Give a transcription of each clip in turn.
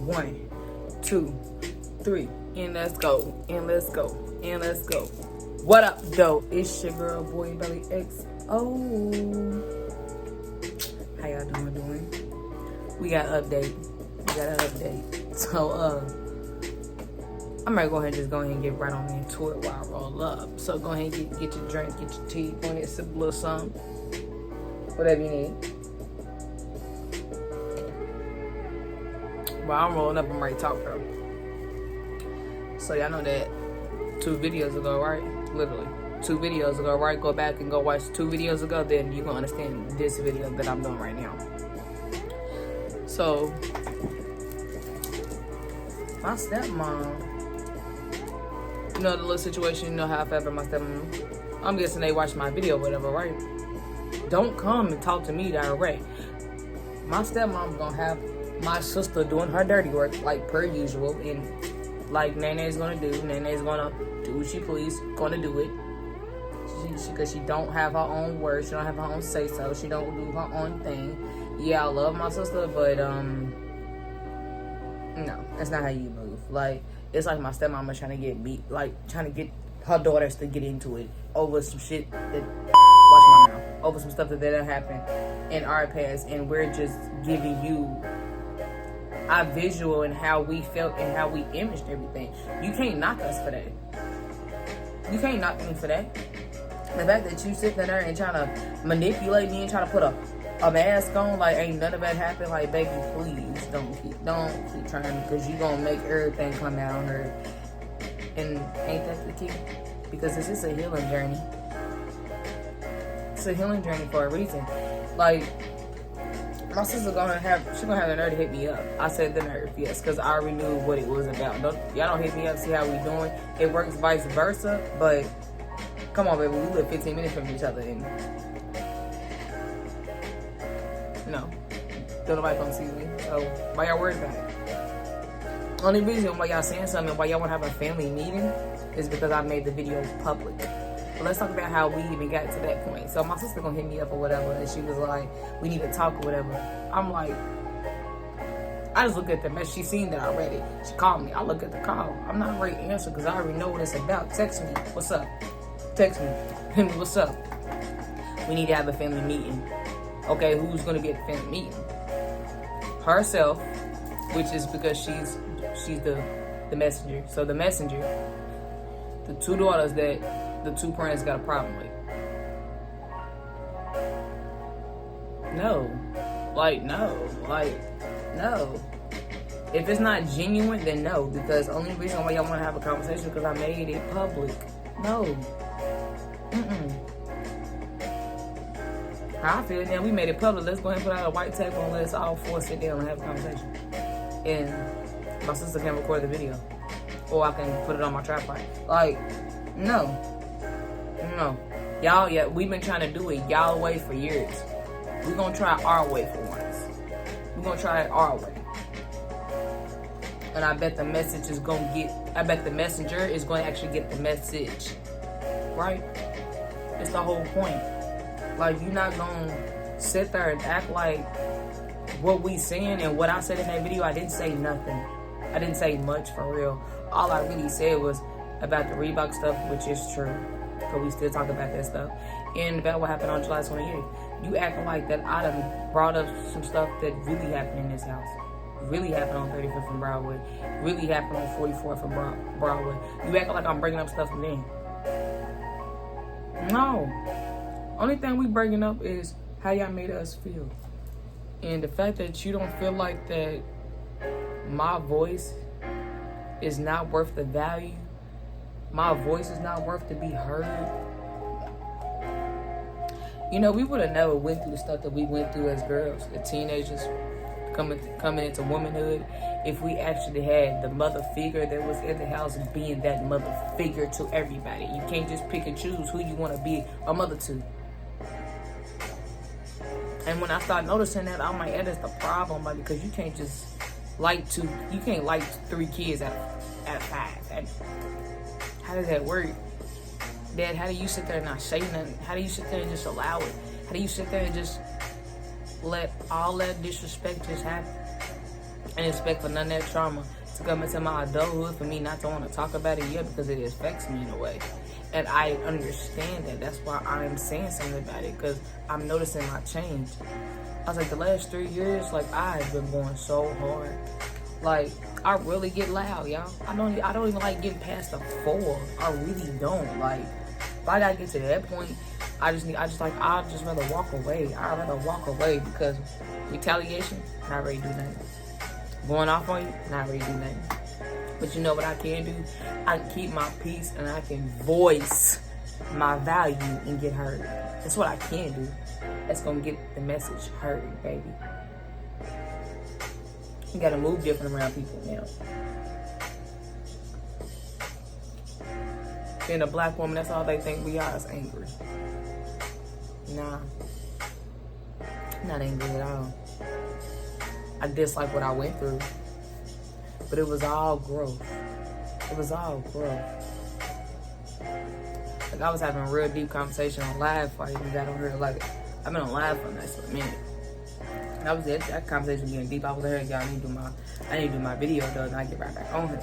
1, 2, 3, and let's go, and let's go, and let's go. What up, though? It's your girl, Boy Belly X. Oh, how y'all doing? We got an update. So, I'm gonna go ahead and get right on into it while I roll up. So go ahead and get your drink, get your tea, go ahead and sip a little something, whatever you need. While I'm rolling up, I'm ready to talk, bro. So y'all know that 2 videos ago, right? Literally 2 videos ago, right? Go back and go watch 2 videos ago, then you gonna understand this video that I'm doing right now. So my stepmom, you know the little situation, you know how I felt about my stepmom. I'm guessing they watched my video, whatever, right? Don't come and talk to me direct. My stepmom's gonna have my sister doing her dirty work like per usual, and like Nene's gonna do. Nene's gonna do what she please, gonna do it. Because she don't have her own words, she don't have her own say so, she don't do her own thing. Yeah, I love my sister, but no, that's not how you move. Like, it's like my stepmama trying to get beat, like trying to get her daughters to get into it over some shit that watch my mouth, over some stuff that didn't happen in our past, and we're just giving you our visual and how we felt and how we imaged everything. You can't knock us for that. You can't knock me for that. The fact that you sitting there and trying to manipulate me and trying to put a mask on like ain't none of that happen, like, baby, please don't keep trying, because you gonna make everything come out hurt. And ain't that the key? Because this is a healing journey. It's a healing journey for a reason. Like, my sister gonna have the nerve to hit me up. I said the nerve, yes, because I already knew what it was about. Y'all don't hit me up, see how we doing. It works vice versa, but come on, baby, we live 15 minutes from each other, and don't nobody come see me. So why y'all worried about it? Only reason why y'all saying something, why y'all want to have a family meeting, is because I made the video public. But let's talk about how we even got to that point. So my sister gonna hit me up or whatever, and she was like, we need to talk or whatever. I'm like, I just look at the message. She seen that already. She called me. I look at the call. I'm not ready to answer because I already know what it's about. Text me. What's up? Text me. Hit me. What's up? We need to have a family meeting. Okay, who's gonna be at the family meeting? Herself, which is because she's the messenger. So the messenger, the 2 daughters that the 2 parents got a problem with. No. If it's not genuine, then no. Because the only reason why y'all want to have a conversation is because I made it public. No. How I feel now, we made it public. Let's go ahead and put out a white table and let's all 4 sit down and have a conversation. And my sister can record the video, or I can put it on my tripod. Like, no. Y'all, yeah, we've been trying to do it y'all way for years. We're gonna try our way for once. We're gonna try it our way. And I bet the messenger is gonna actually get the message. Right? It's the whole point. Like, you're not gonna sit there and act like what we saying and what I said in that video. I didn't say nothing. I didn't say much for real. All I really said was about the Reebok stuff, which is true, because we still talk about that stuff, and about what happened on July 28th. You acting like that I done brought up some stuff that really happened in this house. Really happened on 35th and Broadway. Really happened on 44th and Broadway. You acting like I'm bringing up stuff from then. No. Only thing we bringing up is how y'all made us feel. And the fact that you don't feel like that my voice is not worth the value, my voice is not worth to be heard. You know, we would have never went through the stuff that we went through as girls, the teenagers coming into womanhood, if we actually had the mother figure that was in the house being that mother figure to everybody. You can't just pick and choose who you want to be a mother to. And when I started noticing that, I'm like, that is the problem, like, because you can't just like 3 kids out of 5. How does that work? Dad, how do you sit there and not say nothing? How do you sit there and just allow it? How do you sit there and just let all that disrespect just happen? and expect for none of that trauma to come into my adulthood for me not to want to talk about it yet, because it affects me in a way. And I understand that. That's why I'm saying something about it, because I'm noticing my change. I was like, the last 3 years, like, I've been going so hard. Like, I really get loud, y'all. I don't even like getting past the 4. I really don't. Like, if I gotta get to that point, I'd just rather walk away. I'd rather walk away, because retaliation, not ready to do nothing. Going off on you, not ready to do nothing. But you know what I can do? I can keep my peace, and I can voice my value and get heard. That's what I can do. That's gonna get the message heard, baby. You gotta move different around people now. Being a black woman, that's all they think we are, is angry. Nah. I'm not angry at all. I dislike what I went through. But it was all growth. It was all growth. Like, I was having a real deep conversation on live before I even got on here. Like, I've been on live for a minute. And that conversation was getting deep. I was like, y'all, I need to do my video though, and I get right back on here.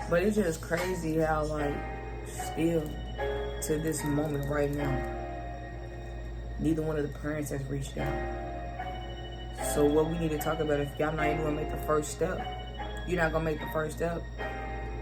But it's just crazy how, like, still to this moment right now, neither one of the parents has reached out. So what we need to talk about, if y'all not even gonna make the first step, you're not gonna make the first step,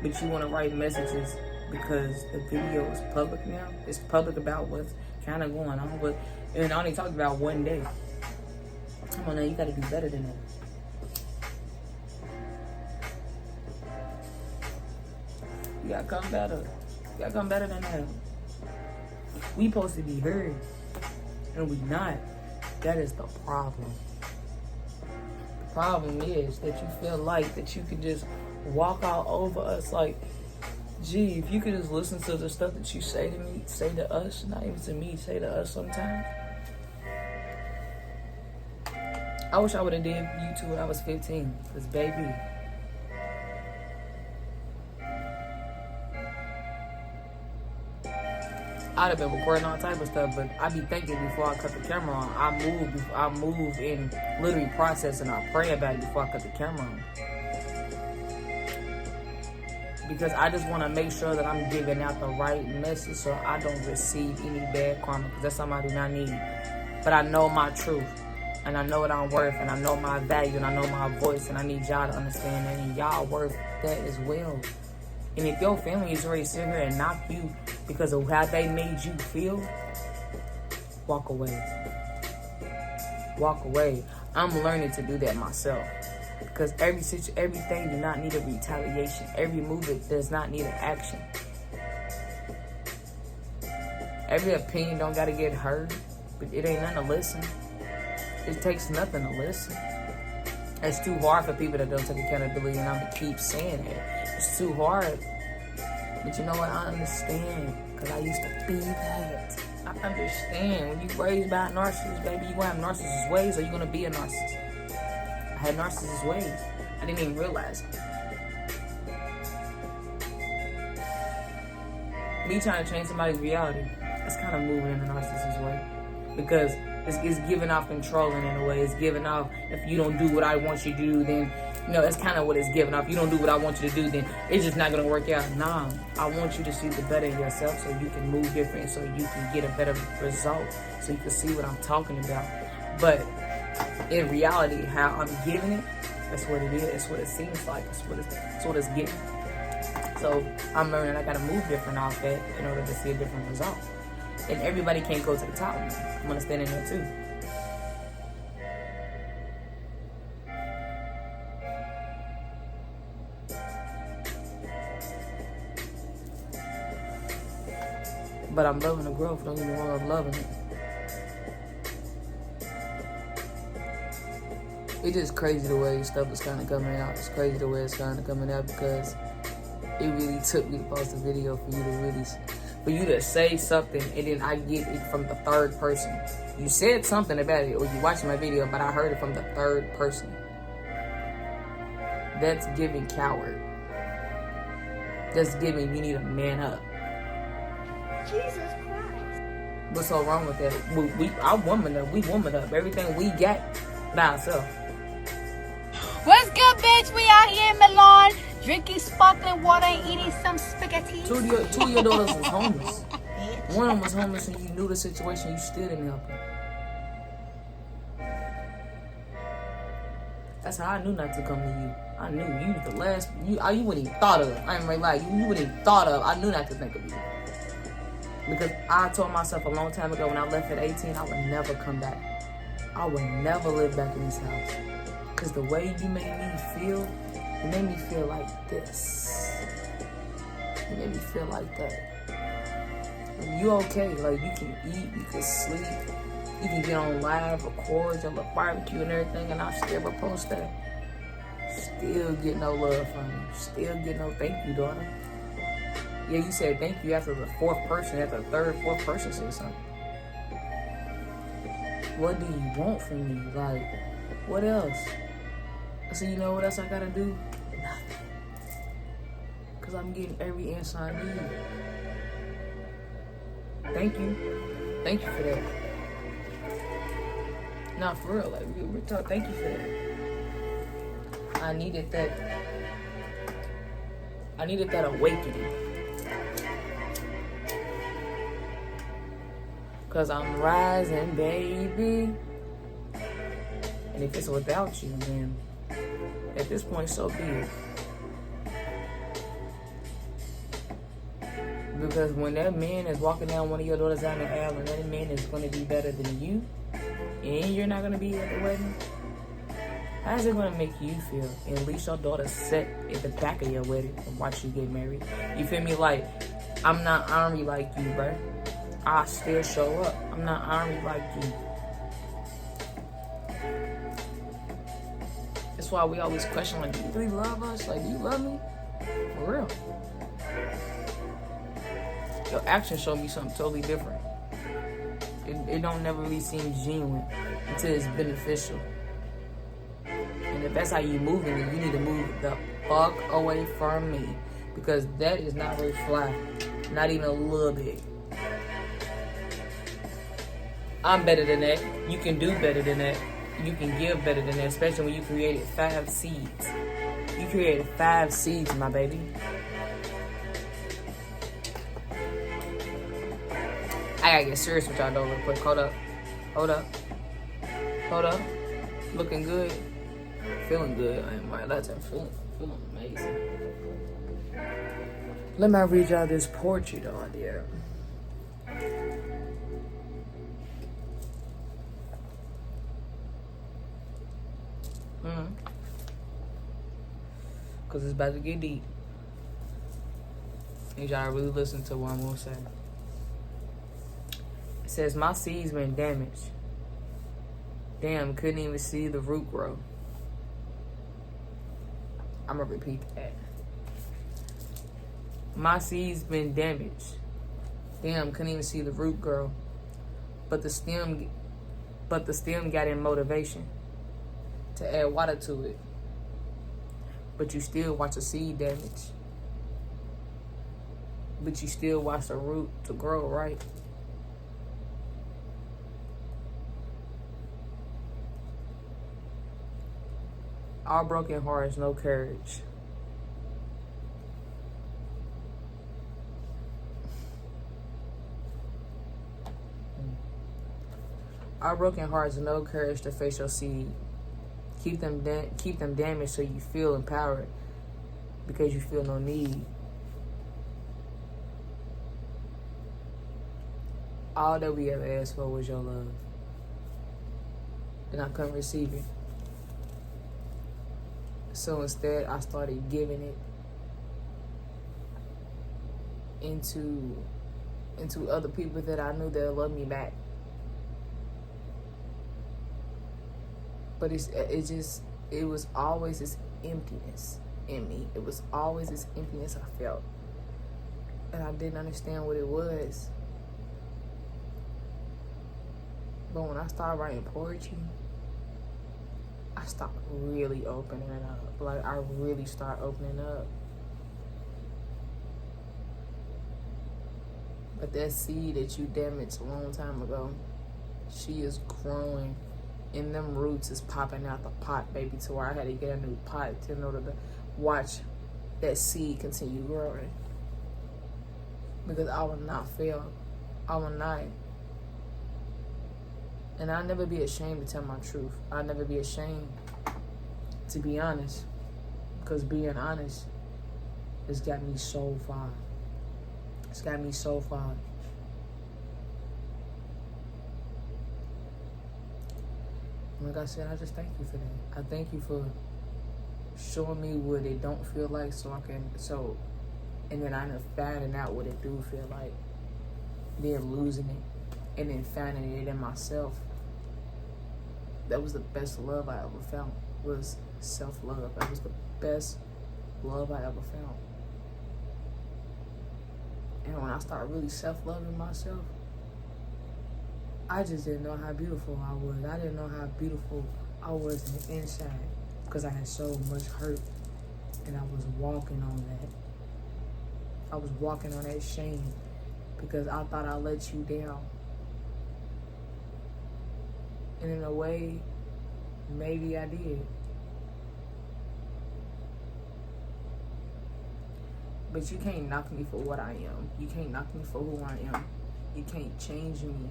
but you wanna write messages because the video is public now. It's public about what's kind of going on. And I only talked about one day. Come on now, you gotta do better than that. You gotta come better. You gotta come better than that. We supposed to be heard, and we not. That is the problem. The problem is that you feel like that you can just walk all over us. Like, gee, if you could just listen to the stuff that you say to me, say to us, not even to me, say to us sometimes. I wish I would have did YouTube when I was 15, because baby, I'd have been recording all type of stuff, but I be thinking before I cut the camera on. I move and literally process, and I pray about it before I cut the camera on. Because I just want to make sure that I'm giving out the right message so I don't receive any bad karma, because that's something I do not need. But I know my truth, and I know what I'm worth, and I know my value, and I know my voice, and I need y'all to understand that, and y'all worth that as well. And if your family is ready to sit here and knock you because of how they made you feel, walk away. Walk away. I'm learning to do that myself. Because everything does not need a retaliation. Every movement does not need an action. Every opinion don't got to get heard. But it ain't nothing to listen. It takes nothing to listen. It's too hard for people that don't take accountability, and I'm going to keep saying it. It's too hard. But you know what? I understand, because I used to be that. I understand. When you raised by a narcissist, baby, you going to have narcissist ways, or you going to be a narcissist. I had narcissist ways. I didn't even realize it. Me trying to change somebody's reality, that's kind of moving in a narcissist way. Because it's giving off controlling in a way. It's giving off, if you don't do what I want you to do, then, you know, that's kind of what it's giving off. You don't do what I want you to do, then it's just not going to work out. Nah, I want you to see the better in yourself so you can move different, so you can get a better result, so you can see what I'm talking about. But in reality, how I'm giving it, that's what it is. That's what it seems like. That's what it's giving. So I'm learning I got to move different off that in order to see a different result. And everybody can't go to the top with me. I'm going to stand in there too. But I'm loving the growth. Don't get me wrong, I'm loving it. It's just crazy the way stuff is kind of coming out. It's crazy the way it's kind of coming out, because it really took me to post a video for you to say something, and then I get it from the third person. You said something about it, or you watched my video, but I heard it from the third person. That's giving coward. That's giving you need to man up. Jesus Christ. What's so wrong with that? We woman up. Everything we got, by herself. What's good, bitch? We out here in Milan drinking sparkling water and eating some spaghetti. Two of your daughters was homeless. One of them was homeless and you knew the situation, you still didn't help her. That's how I knew not to come to you. I knew you was the last, you wouldn't even thought of. I ain't really like you wouldn't even thought of. I knew not to think of you. Because I told myself a long time ago when I left at 18, I would never come back. I would never live back in this house. Because the way you made me feel, you made me feel like this. You made me feel like that. And you okay, like you can eat, you can sleep, you can get on live, record your little barbecue and everything, and I still repost that. Still get no love from you. Still get no thank you, daughter. Yeah, you said thank you after the fourth person, after the third, fourth person said something. What do you want from me? Like, what else? I said, you know what else I gotta do? Nothing. Because I'm getting every answer I need. Thank you. Thank you for that. Nah, for real. Like, we're talking. Thank you for that. I needed that. I needed that awakening. Because I'm rising, baby. And if it's without you, then at this point, so be it. Because when that man is walking down one of your daughters down the aisle and that man is going to be better than you, and you're not going to be at the wedding, how's it going to make you feel? And at least your daughter sat at the back of your wedding and watch you get married. You feel me? Like, I'm not ornery like you, bro. I still show up. I'm not ornery like you. That's why we always question, like, do you really love us? Like, do you love me? For real. Your actions show me something totally different. It don't never really seem genuine until it's beneficial. And if that's how you moving, then you need to move the fuck away from me. Because that is not very fly. Not even a little bit. I'm better than that. You can do better than that. You can give better than that, especially when you created 5 seeds. You created 5 seeds, my baby. I gotta get serious with y'all though real quick. Hold up. Looking good. Feeling good. I ain't right. That's feeling amazing. Let me read y'all this poetry though, dear. Cause it's about to get deep. Need y'all really listen to what I'm gonna say. It says, my seeds been damaged. Damn, couldn't even see the root grow. I'm gonna repeat that. My seeds been damaged. Damn, couldn't even see the root grow. But the stem got in motivation to add water to it. But you still watch the seed damage. But you still watch the root to grow, right? Our broken hearts, no courage. Our broken hearts, no courage to face your seed. Keep them damaged so you feel empowered because you feel no need. All that we ever asked for was your love. And I couldn't receive it. So instead, I started giving it into other people that I knew that loved me back. But it was always this emptiness in me. It was always this emptiness I felt. And I didn't understand what it was. But when I started writing poetry, I stopped really opening it up. Like, I really started opening up. But that seed that you damaged a long time ago, she is growing And them roots is popping out the pot, baby, to where I had to get a new pot in order to watch that seed continue growing. Because I will not fail. I will not. And I'll never be ashamed to tell my truth. I'll never be ashamed to be honest. Because being honest has got me so far. It's got me so far. Like I said, I just thank you for that. I thank you for showing me what it don't feel like and then I end up finding out what it do feel like. Then losing it and then finding it in myself. That was the best love I ever felt, was self-love. That was the best love I ever felt. And when I started really self-loving myself, I just didn't know how beautiful I was. I didn't know how beautiful I was in the inside because I had so much hurt and I was walking on that. I was walking on that shame because I thought I let you down. And in a way, maybe I did. But you can't knock me for what I am. You can't knock me for who I am. You can't change me.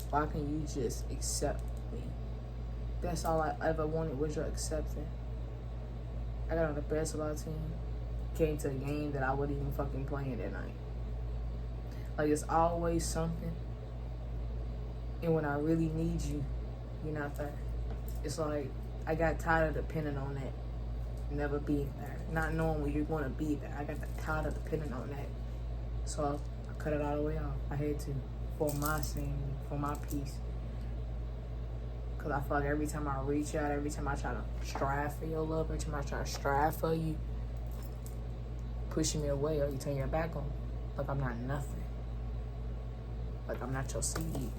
Why can't you just accept me? That's all I ever wanted was your acceptance. I got on the basketball team. Came to a game that I wasn't even fucking playing that night. Like, it's always something. And when I really need you, you're not there. It's like, I got tired of depending on that. Never being there. Not knowing when you're going to be there. I got tired of depending on that. So I cut it all the way off. I had to. For my sanity, for my peace. Because I feel like every time I reach out, every time I try to strive for your love, every time I try to strive for you, pushing me away or you turn your back on me. Like I'm not nothing. Like I'm not your seed.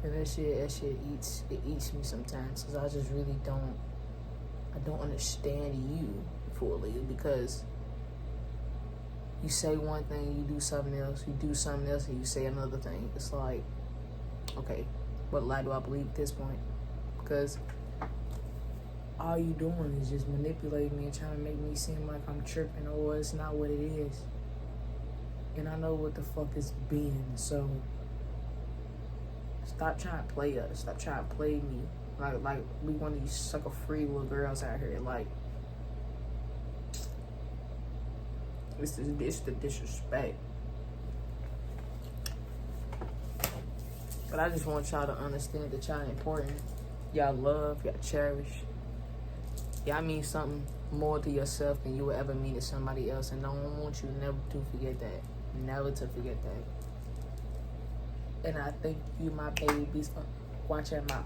And that shit eats me sometimes. Because I just really I don't understand you fully. Because you say one thing, you do something else. You do something else, and you say another thing. It's like, okay, what lie do I believe at this point? Because all you doing is just manipulating me and trying to make me seem like I'm tripping or it's not what it is. And I know what the fuck it's been. So stop trying to play us. Stop trying to play me. Like we one of these sucker free little girls out here. Like, it's the disrespect. But I just want y'all to understand that y'all important. Y'all love, y'all cherish. Y'all mean something more to yourself than you will ever mean to somebody else. And I don't want you never to forget that. Never to forget that. And I thank you, my babies, for watching my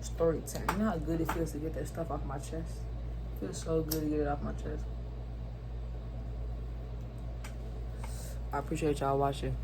story time. You know how good it feels to get that stuff off my chest? It feels so good to get it off my chest. I appreciate y'all watching.